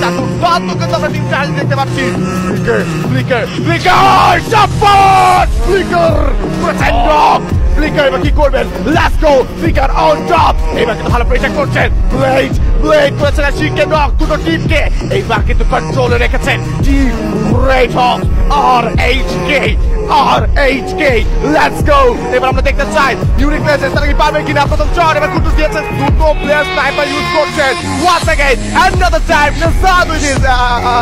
একটা দুর্দান্ত কিন্তু আমরা টিম ট্রায়াল দেখতে পাচ্ছি। ফ্লিকার সাপোর্ট ফ্লিকার এবার কি করবেন? Let's go flicker on top. এবার কিন্তু ভালো প্রেসার করছেন ব্লেড করেছেন শিকেন রক দুটো টিমকে এইবার কিন্তু কন্ট্রোলে রেখেছেন team red Hawk RHK let's go. এবার আমরা দেখতে চাই ইউনিক প্লেয়ার্স তারা কি পারবে কিনা। প্রথম শট এবার কুটুস দিয়েছেন, দুটো প্লেয়ার স্নাইপার ইউজ করছেন। once again another time Nazad with his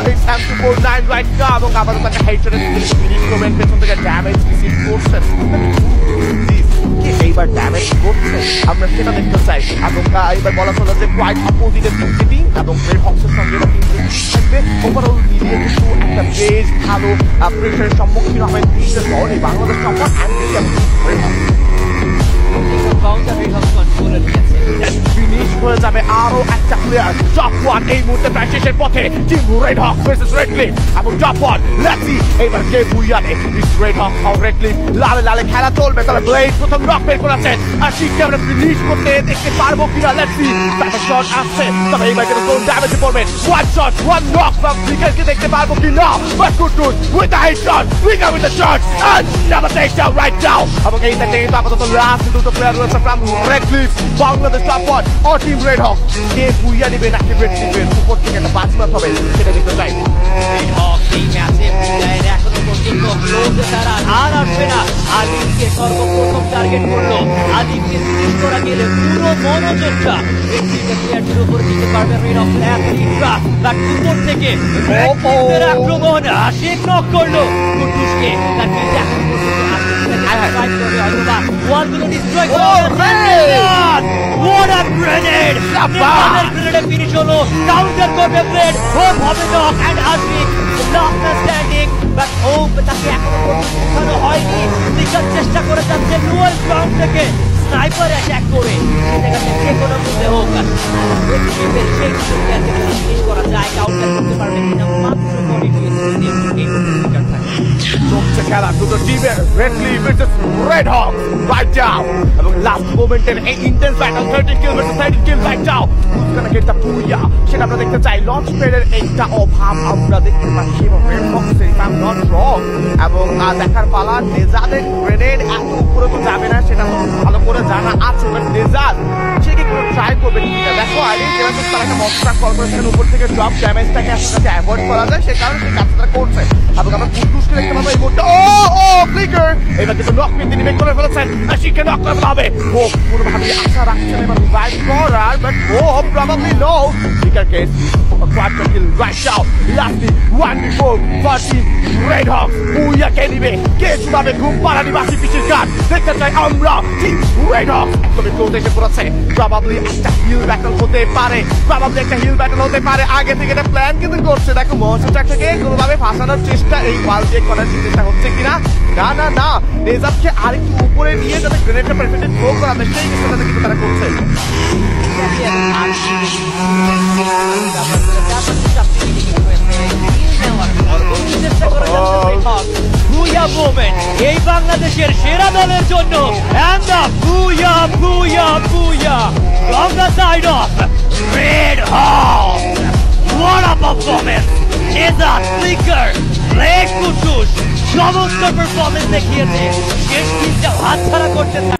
it's M249 right now এবং আবার তাকে হেডশট ফিনিশ করবেন পেছন থেকে ড্যামেজ রিসিভ করছেন। এইবার ড্যামেজ করছে আমরা সেটা দেখতে চাই এবং এইবার বলা চলে যে কোয়াইট অপোজিটের টিম এবং রেড হক্সের সঙ্গে থাকবে। ওভারঅল মিলিয়ে কিন্তু একটা বেশ ভালো প্রেশারের সম্মুখীন হবেন তিনটে দল এই বাংলাদেশ টপার ফিনিশ হয়ে যাবে আরো একটা প্লেয়ার টপ ওয়ান এই মুহূর্তে প্রায় শেষের পথে টিম রেড হক ভার্সেস রেড ক্লিফ এবং টপ ওয়ান লেটস সি এবার কে বুইয়ানে ইস রেড হক আর রেড ক্লিফ লালে লালে খেলা চলবে। তবে ব্লেড প্রথম নক বের করেছেন আর শিখকে আমরা ফিনিশ করতে দেখতে পারবো কিনা। লেটস সি তারপর শট আসছে তবে এইবার কিন্তু কোন ড্যামেজে পড়বেন। One shot one knock from ফ্লিকারকে দেখতে পারবো কিনা। বাট কুটুস with the headshot flicker with the shot and number takedown right now এবং এই সাইডে কিন্তু আপাতত লাস্ট দুটো প্লেয়ার রয়েছে from red cliff Bangladesh top one ও টিম রেড হক। কে বুইয়া নেবে নাকি রেড ক্লিফের উপর থেকে একটা বাজমাত হবে সেটা দেখতে চাই। রেড হক এই ম্যাচে বুইয়ার এখনো পর্যন্ত ক্লোজে তারা আর আসবে না। আলিফকে সর্বপ্রথম টার্গেট করলো, আলিফকে ফিনিশ করা গেলে পুরো মনোযোগটা রেড ক্লিফের প্লেয়ারদের উপর দিতে পারবে রেড হক অ্যাথলিটরা। বাট উপর থেকে রেড ক্লিফের আক্রমণ আশিক নক করলো কুটুসকে। তার কিন্তু এখন ওয়ালগুলো destroy What a grenade! Grenade finish হলো, কাউন্টার করবে ব্লেড, হোপ হবে knock and Ashik last man standing. But Hope তাকে এখনো পর্যন্ত উঠানো হয়নি। ফ্লিকার চেষ্টা করে যাচ্ছে লোয়ার গ্রাউন্ড থেকে স্নাইপার অ্যাটাক করে সেটাকে যে কোনো মূল্যে হোক সেই সুযোগটাকে ফিনিশ করা যায়। কাউন্টার করতে পারবে কিনা মাত্র 42 সেকেন্ডে এই ফ্লিকার থাকে। চলছে খেলা দুটো টিমের রেড ক্লিফ ভার্সেস রেড হক রাইট ডাউন এবং লাস্ট মোমেন্টের এই ইন্টেন্স ব্যাটল 13 কিল ভার্সেস 13 কিল রাইট ডাউন কোন একটা পুইয়া সেটা আমরা দেখতে চাই। লঞ্চ প্যাডের একটা অভাব আমরা দেখতে পাচ্ছি এবং রেড হক্সের if I am not wrong এবং দেখার পালা নেজাদের গ্রেনেড এত উপরে তো যাবে না সেটা তো ভালো করে জানা আছে। বাট নেজাদ সে কি কোনো ট্রাই করবে কিনা দেখো আগে যেটা তারা একটা মনস্টার কল করেছেন উপর থেকে ড্রপ ড্যামেজটাকে আসলে অ্যাভয়েড করা যায় সে কারণে সেই কাজটা করছে এবং আমরা কুটুসকে দেখতে পাবো এই মুহূর্তে ফ্লিকার এবার কিন্তু নক মেরে তিনি বের করে ফেলেছেন আশিককে নক করতে হবে। ও পুরোভাবে আশা রাখছেন এবার রিভাইভ করার বাট ও প্রবাবলি নো ফ্লিকারকে quarter kill right out lastly 1v4 14 red hawk বুইয়াকে নিবে কে চুবাবে ঘুম পাড়ানি বাসি পিছির কাট দেখতে চাই আমরা টিম রেড হক একদমই ক্লোজ এসে পড়েছে। প্রবাবলি একটা হিল ব্যাটল হতে পারে আগে থেকে একটা প্ল্যান কিন্তু করছে। দেখো মনস্টারটাকে কোনোভাবে ফাঁসানোর চেষ্টা এই ওয়াল দিয়ে করার চেষ্টা হচ্ছে কিনা না না না নেজাদকে আরেকটু উপরে নিয়ে যাতে গ্রেনেডটা পারফেক্টলি থ্রো করা যায় সেই চেষ্টাটা কিন্তু তারা করছে। এই বাংলাদেশের সেরা দলের জন্য and the booyah booyah booyah from the side of Red Hawk. What a performance! Nezad, Flicker, Red Kutush, চমৎকার পারফরমেন্স দেখিয়েছে। শেষ দিনটা হাতছাড়া করতে